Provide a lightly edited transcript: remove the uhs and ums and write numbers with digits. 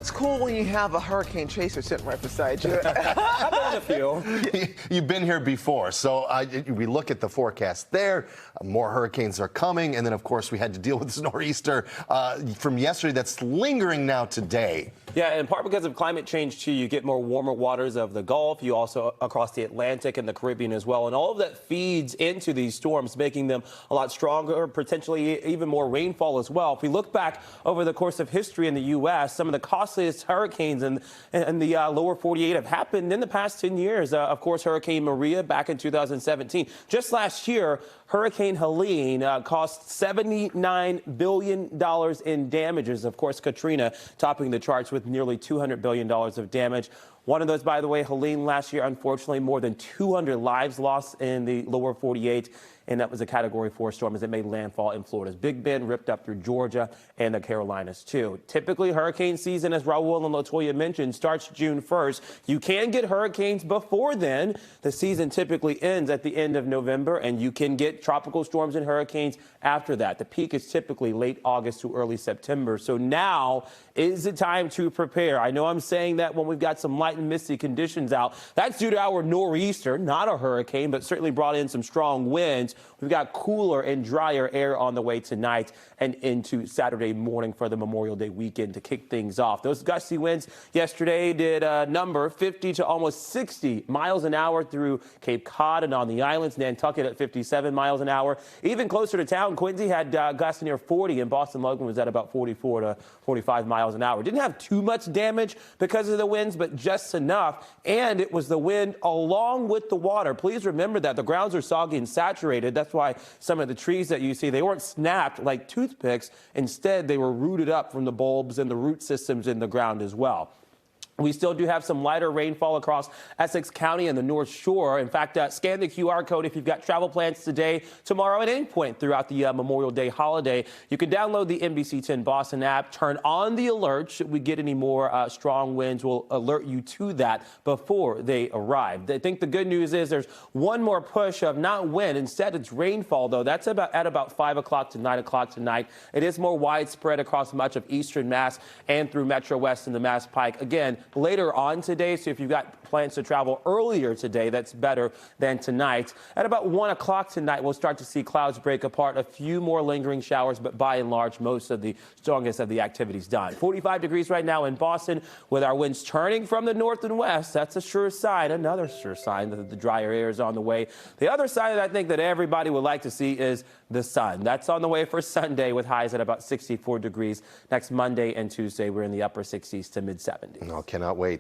It's cool when you have a hurricane chaser sitting right beside you. A few. You've been here before, so we look at the forecast there. More hurricanes are coming, and then, of course, we had to deal with this nor'easter from yesterday that's lingering now today. Yeah, in part because of climate change, too. You get more warmer waters of the Gulf. You also across the Atlantic and the Caribbean as well. And all of that feeds into these storms, making them a lot stronger, potentially even more rainfall as well. If we look back over the course of history in the U.S., some of the costliest hurricanes in the lower 48 have happened in the past 10 years. Of course, Hurricane Maria back in 2017. Just last year, Hurricane Helene cost $79 billion in damages. Of course, Katrina topping the charts with nearly $200 billion of damage. One of those, by the way, Helene last year, unfortunately, more than 200 lives lost in the lower 48. And that was a Category 4 storm as it made landfall in Florida's Big Bend, ripped up through Georgia and the Carolinas, too. Typically, hurricane season, as Raul and Latoya mentioned, starts June 1st. You can get hurricanes before then. The season typically ends at the end of November, and you can get tropical storms and hurricanes after that. The peak is typically late August to early September. So now is the time to prepare. I know I'm saying that when we've got some light and misty conditions out. That's due to our nor'easter, not a hurricane, but certainly brought in some strong winds. We've got cooler and drier air on the way tonight and into Saturday morning for the Memorial Day weekend to kick things off. Those gusty winds yesterday did number 50 to almost 60 miles an hour through Cape Cod and on the islands. Nantucket at 57 miles an hour. Even closer to town, Quincy had gusts near 40, and Boston Logan was at about 44 to 45 miles an hour. Didn't have too much damage because of the winds, but just enough. And it was the wind along with the water. Please remember that the grounds are soggy and saturated. That's why some of the trees that you see, they weren't snapped like toothpicks. Instead, they were rooted up from the bulbs and the root systems in the ground as well. We still do have some lighter rainfall across Essex County and the North Shore. In fact, scan the QR code if you've got travel plans today, tomorrow, at any point throughout the Memorial Day holiday. You can download the NBC 10 Boston app, turn on the alert. Should we get any more strong winds, we'll alert you to that before they arrive. I think the good news is there's one more push of not wind. Instead, it's rainfall, though. That's at about 5 o'clock to 9 o'clock tonight. It is more widespread across much of eastern Mass and through Metro West and the Mass Pike. Again, later on today, so if you've got plans to travel earlier today, that's better than tonight. At about 1 o'clock tonight, we'll start to see clouds break apart, a few more lingering showers, but by and large, most of the strongest of the activity's done. 45 degrees right now in Boston with our winds turning from the north and west. That's a sure sign, another sure sign that the drier air is on the way. The other sign that I think that everybody would like to see is the sun. That's on the way for Sunday with highs at about 64 degrees. Next Monday and Tuesday, we're in the upper 60s to mid 70s. Oh, cannot wait.